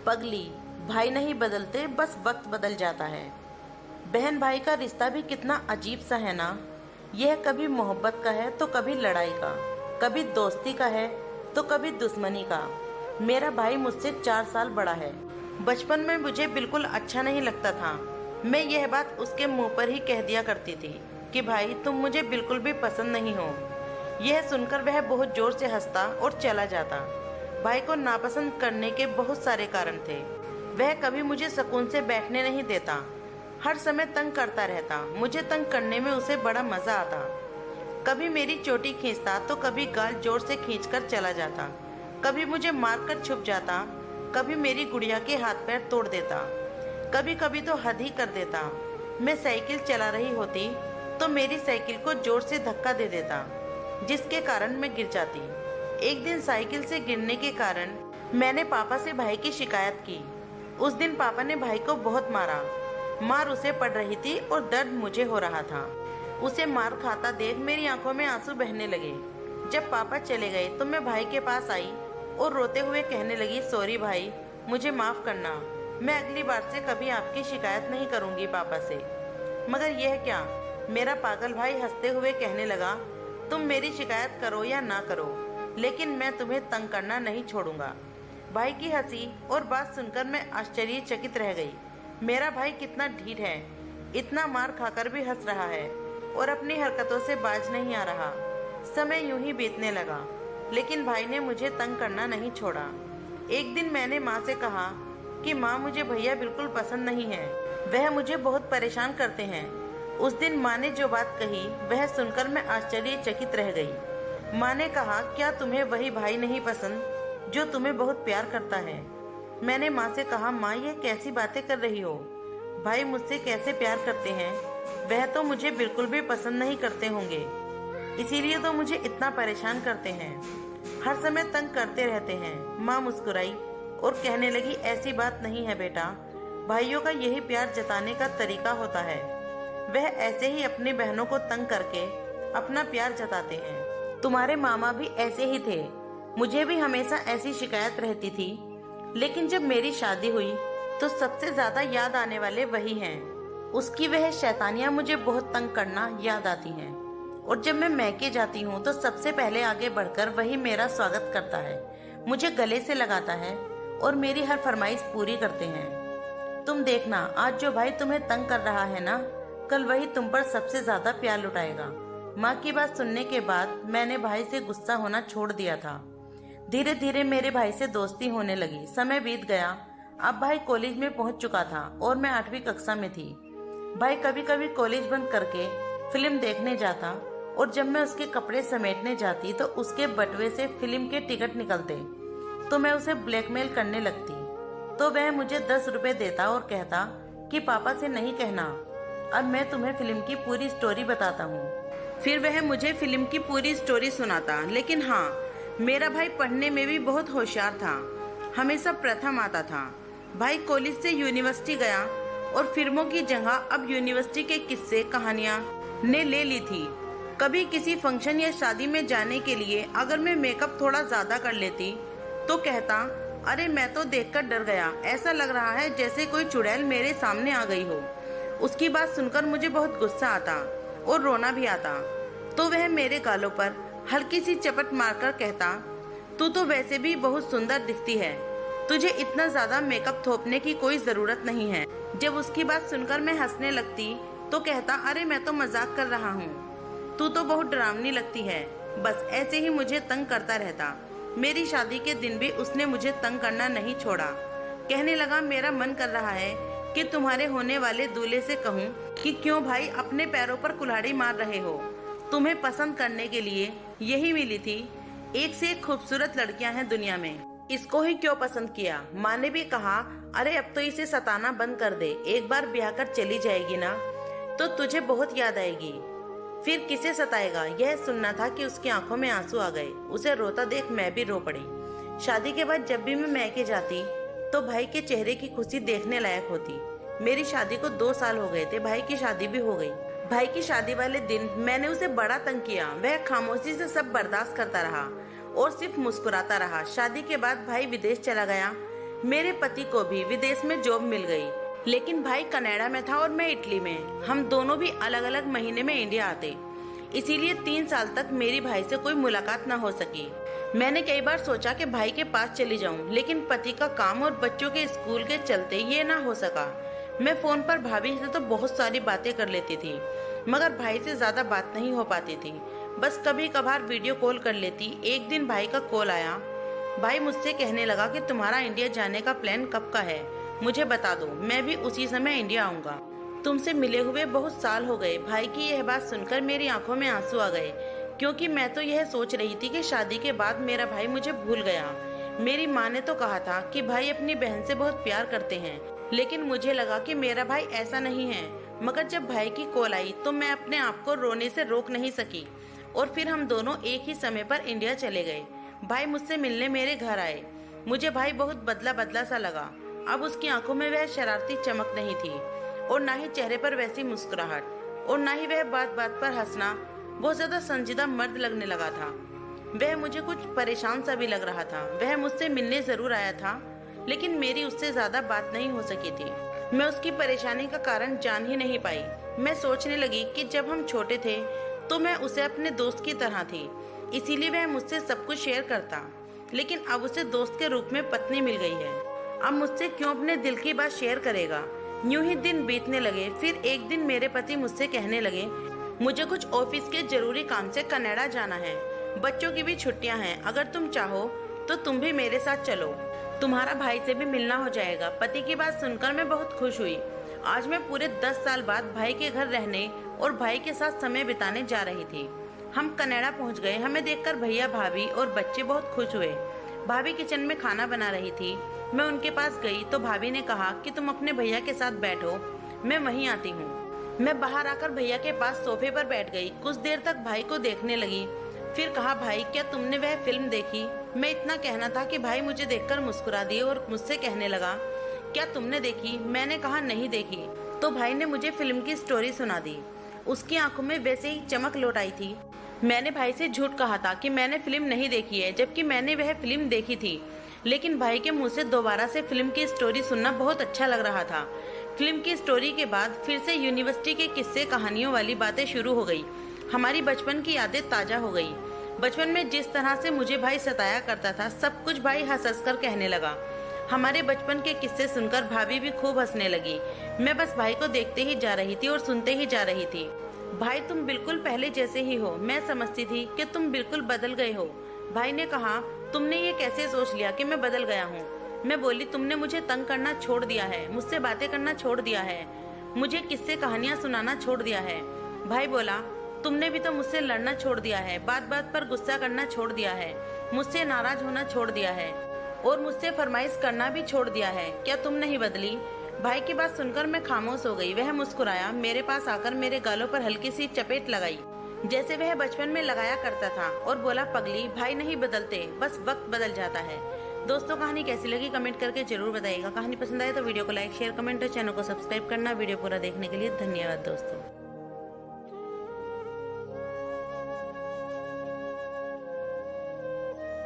पगली, भाई नहीं बदलते, बस वक्त बदल जाता है। बहन भाई का रिश्ता भी कितना अजीब सा है ना। यह कभी मोहब्बत का है तो कभी लड़ाई का, कभी दोस्ती का है तो कभी दुश्मनी का। मेरा भाई मुझसे 4 साल बड़ा है। बचपन में मुझे बिल्कुल अच्छा नहीं लगता था। मैं यह बात उसके मुंह पर ही कह दिया करती थी कि भाई तुम मुझे बिल्कुल भी पसंद नहीं हो। यह सुनकर वह बहुत जोर से हंसता और चला जाता। भाई को नापसंद करने के बहुत सारे कारण थे। वह कभी मुझे सुकून से बैठने नहीं देता, हर समय तंग करता रहता। मुझे तंग करने में उसे बड़ा मजा आता। कभी मेरी चोटी खींचता तो कभी गाल जोर से खींचकर चला जाता, कभी मुझे मारकर छुप जाता, कभी मेरी गुड़िया के हाथ पैर तोड़ देता, कभी कभी तो हद ही कर देता। मैं साइकिल चला रही होती तो मेरी साइकिल को जोर से धक्का दे देता, जिसके कारण मैं गिर जाती। एक दिन साइकिल से गिरने के कारण मैंने पापा से भाई की शिकायत की। उस दिन पापा ने भाई को बहुत मारा। मार उसे पड़ रही थी और दर्द मुझे हो रहा था। उसे मार खाता देख मेरी आंखों में आंसू बहने लगे। जब पापा चले गए तो मैं भाई के पास आई और रोते हुए कहने लगी, सॉरी भाई, मुझे माफ करना। मैं अगली बार से कभी आपकी शिकायत नहीं करूंगी पापा से। मगर यह क्या, मेरा पागल भाई हंसते हुए कहने लगा, तुम मेरी शिकायत करो या ना करो, लेकिन मैं तुम्हें तंग करना नहीं छोड़ूंगा। भाई की हंसी और बात सुनकर मैं आश्चर्यचकित रह गई। मेरा भाई कितना ढीठ है, इतना मार खाकर भी हंस रहा है और अपनी हरकतों से बाज नहीं आ रहा। समय यूं ही बीतने लगा, लेकिन भाई ने मुझे तंग करना नहीं छोड़ा। एक दिन मैंने माँ से कहा कि माँ, मुझे भैया बिल्कुल पसंद नहीं है, वह मुझे बहुत परेशान करते हैं। उस दिन माँ ने जो बात कही वह सुनकर मैं आश्चर्यचकित रह गई। माँ ने कहा, क्या तुम्हें वही भाई नहीं पसंद जो तुम्हें बहुत प्यार करता है? मैंने माँ से कहा, माँ ये कैसी बातें कर रही हो? भाई मुझसे कैसे प्यार करते हैं? वह तो मुझे बिल्कुल भी पसंद नहीं करते होंगे, इसीलिए तो मुझे इतना परेशान करते हैं, हर समय तंग करते रहते हैं। माँ मुस्कुराई और कहने लगी, ऐसी बात नहीं है बेटा, भाइयों का यही प्यार जताने का तरीका होता है। वह ऐसे ही अपनी बहनों को तंग करके अपना प्यार जताते हैं। तुम्हारे मामा भी ऐसे ही थे। मुझे भी हमेशा ऐसी शिकायत रहती थी, लेकिन जब मेरी शादी हुई तो सबसे ज्यादा याद आने वाले वही हैं। उसकी वह शैतानियां मुझे बहुत तंग करना याद आती हैं। और जब मैं मैके जाती हूँ तो सबसे पहले आगे बढ़कर वही मेरा स्वागत करता है, मुझे गले से लगाता है और मेरी हर फरमाइश पूरी करते हैं। तुम देखना, आज जो भाई तुम्हें तंग कर रहा है ना, कल वही तुम पर सबसे ज्यादा प्यार लुटाएगा। माँ की बात सुनने के बाद मैंने भाई से गुस्सा होना छोड़ दिया था। धीरे धीरे मेरे भाई से दोस्ती होने लगी। समय बीत गया। अब भाई कॉलेज में पहुंच चुका था और मैं 8वीं कक्षा में थी। भाई कभी कभी कॉलेज बंद करके फिल्म देखने जाता और जब मैं उसके कपड़े समेटने जाती तो उसके बटुए से फिल्म के टिकट निकलते तो मैं उसे ब्लैकमेल करने लगती। तो वह मुझे 10 रुपए देता और कहता कि पापा से नहीं कहना, अब मैं तुम्हें फिल्म की पूरी स्टोरी बताता हूँ। फिर वह मुझे फिल्म की पूरी स्टोरी सुनाता। लेकिन हाँ, मेरा भाई पढ़ने में भी बहुत होशियार था, हमेशा प्रथम आता था। भाई कॉलेज से यूनिवर्सिटी गया और फिल्मों की जगह अब यूनिवर्सिटी के किस्से कहानियाँ ने ले ली थी। कभी किसी फंक्शन या शादी में जाने के लिए अगर मैं मेकअप थोड़ा ज्यादा कर लेती तो कहता, अरे मैं तो देखकर डर गया, ऐसा लग रहा है जैसे कोई चुड़ैल मेरे सामने आ गई हो। उसकी बात सुनकर मुझे बहुत गुस्सा आता और रोना भी आता। तो वह मेरे गालों पर हल्की सी चपट मारकर कहता, तू तो वैसे भी बहुत सुंदर दिखती है, तुझे इतना ज्यादा मेकअप थोपने की कोई जरूरत नहीं है। जब उसकी बात सुनकर मैं हंसने लगती तो कहता, अरे मैं तो मजाक कर रहा हूँ, तू तो बहुत डरावनी लगती है। बस ऐसे ही मुझे तंग करता रहता। मेरी शादी के दिन भी उसने मुझे तंग करना नहीं छोड़ा। कहने लगा, मेरा मन कर रहा है कि तुम्हारे होने वाले दूल्हे से कहूँ कि क्यों भाई अपने पैरों पर कुल्हाड़ी मार रहे हो, तुम्हें पसंद करने के लिए यही मिली थी, एक से एक खूबसूरत लड़कियां हैं दुनिया में, इसको ही क्यों पसंद किया। माँ ने भी कहा, अरे अब तो इसे सताना बंद कर दे, एक बार ब्याह कर चली जाएगी ना तो तुझे बहुत याद आएगी, फिर किसे सताएगा। यह सुनना था कि उसकी आंखों में आंसू आ गए। उसे रोता देख मैं भी रो पड़ी। शादी के बाद जब भी मैं मैके जाती तो भाई के चेहरे की खुशी देखने लायक होती। मेरी शादी को 2 साल हो गए थे, भाई की शादी भी हो गई। भाई की शादी वाले दिन मैंने उसे बड़ा तंग किया। वह खामोशी से सब बर्दाश्त करता रहा और सिर्फ मुस्कुराता रहा। शादी के बाद भाई विदेश चला गया। मेरे पति को भी विदेश में जॉब मिल गई, लेकिन भाई कनाडा में था और मैं इटली में। हम दोनों भी अलग अलग महीने में इंडिया आते, इसीलिए 3 साल तक मेरी भाई से कोई मुलाकात न हो सकी। मैंने कई बार सोचा कि भाई के पास चली जाऊं, लेकिन पति का काम और बच्चों के स्कूल के चलते ये ना हो सका। मैं फोन पर भाभी से तो बहुत सारी बातें कर लेती थी, मगर भाई से ज्यादा बात नहीं हो पाती थी। बस कभी कभार वीडियो कॉल कर लेती। एक दिन भाई का कॉल आया। भाई मुझसे कहने लगा कि तुम्हारा इंडिया जाने का प्लान कब का है, मुझे बता दो, मैं भी उसी समय इंडिया आऊंगा। तुमसे मिले हुए बहुत साल हो गए। भाई की यह बात सुनकर मेरी आंखों में आंसू आ गए, क्योंकि मैं तो यह सोच रही थी कि शादी के बाद मेरा भाई मुझे भूल गया। मेरी माँ ने तो कहा था कि भाई अपनी बहन से बहुत प्यार करते हैं, लेकिन मुझे लगा कि मेरा भाई ऐसा नहीं है। मगर जब भाई की कॉल आई तो मैं अपने आप को रोने से रोक नहीं सकी, और फिर हम दोनों एक ही समय पर इंडिया चले गए। भाई मुझसे मिलने मेरे घर आए। मुझे भाई बहुत बदला बदला सा लगा। अब उसकी आंखों में वह शरारती चमक नहीं थी, और न ही चेहरे पर वैसी मुस्कुराहट, और न ही वह बात बात पर हंसना। बहुत ज्यादा संजीदा मर्द लगने लगा था। वह मुझे कुछ परेशान सा भी लग रहा था। वह मुझसे मिलने जरूर आया था, लेकिन मेरी उससे ज्यादा बात नहीं हो सकी थी। मैं उसकी परेशानी का कारण जान ही नहीं पाई। मैं सोचने लगी कि जब हम छोटे थे तो मैं उसे अपने दोस्त की तरह थी, इसीलिए वह मुझसे सब कुछ शेयर करता, लेकिन अब उसे दोस्त के रूप में पत्नी मिल गई है। अब मुझसे क्यों अपने दिल की बात शेयर करेगा। यूं ही दिन बीतने लगे। फिर एक दिन मेरे पति मुझसे कहने लगे, मुझे कुछ ऑफिस के जरूरी काम से कनाडा जाना है, बच्चों की भी छुट्टियां हैं, अगर तुम चाहो तो तुम भी मेरे साथ चलो, तुम्हारा भाई से भी मिलना हो जाएगा। पति की बात सुनकर मैं बहुत खुश हुई। आज मैं पूरे 10 साल बाद भाई के घर रहने और भाई के साथ समय बिताने जा रही थी। हम कनाडा पहुंच गए। हमें देखकर भैया, भाभी और बच्चे बहुत खुश हुए। भाभी किचन में खाना बना रही थी। मैं उनके पास गई तो भाभी ने कहा कि तुम अपने भैया के साथ बैठो, मैं वहीं आती हूँ। मैं बाहर आकर भैया के पास सोफे पर बैठ गई। कुछ देर तक भाई को देखने लगी, फिर कहा, भाई क्या तुमने वह फिल्म देखी? मैं इतना कहना था कि भाई मुझे देखकर मुस्कुरा दिए और मुझसे कहने लगा, क्या तुमने देखी? मैंने कहा नहीं देखी। तो भाई ने मुझे फिल्म की स्टोरी सुना दी। उसकी आंखों में वैसे ही चमक लौट आई थी। मैंने भाई से झूठ कहा था कि मैंने फिल्म नहीं देखी है, जबकि मैंने वह फिल्म देखी थी। लेकिन भाई के मुंह से दोबारा से फिल्म की स्टोरी सुनना बहुत अच्छा लग रहा था। फिल्म की स्टोरी के बाद फिर से यूनिवर्सिटी के किस्से कहानियों वाली बातें शुरू हो गई। हमारी बचपन की यादें ताजा हो गई। बचपन में जिस तरह से मुझे भाई सताया करता था, सब कुछ भाई हंस हंस कर कहने लगा। हमारे बचपन के किस्से सुनकर भाभी भी खूब हंसने लगी। मैं बस भाई को देखते ही जा रही थी और सुनते ही जा रही थी। भाई तुम बिल्कुल पहले जैसे ही हो। मैं समझती थी कि तुम बिल्कुल बदल गए हो। भाई ने कहा, तुमने ये कैसे सोच लिया कि मैं बदल गया हूँ? मैं बोली, तुमने मुझे तंग करना छोड़ दिया है, मुझसे बातें करना छोड़ दिया है, मुझे किस्से कहानियां सुनाना छोड़ दिया है। भाई बोला, तुमने भी तो मुझसे लड़ना छोड़ दिया है, बात बात पर गुस्सा करना छोड़ दिया है, मुझसे नाराज होना छोड़ दिया है, और मुझसे फरमाइश करना भी छोड़ दिया है। क्या तुम नहीं बदली? भाई की बात सुनकर मैं खामोश हो गई। वह मुस्कुराया, मेरे पास आकर मेरे गालों पर हल्की सी चपेट लगाई, जैसे वह बचपन में लगाया करता था, और बोला, पगली, भाई नहीं बदलते, बस वक्त बदल जाता है। दोस्तों, कहानी कैसी लगी कमेंट करके जरूर बताइएगा। कहानी पसंद आए तो वीडियो को लाइक, शेयर, कमेंट और चैनल को सब्सक्राइब करना। वीडियो पूरा देखने के लिए धन्यवाद दोस्तों।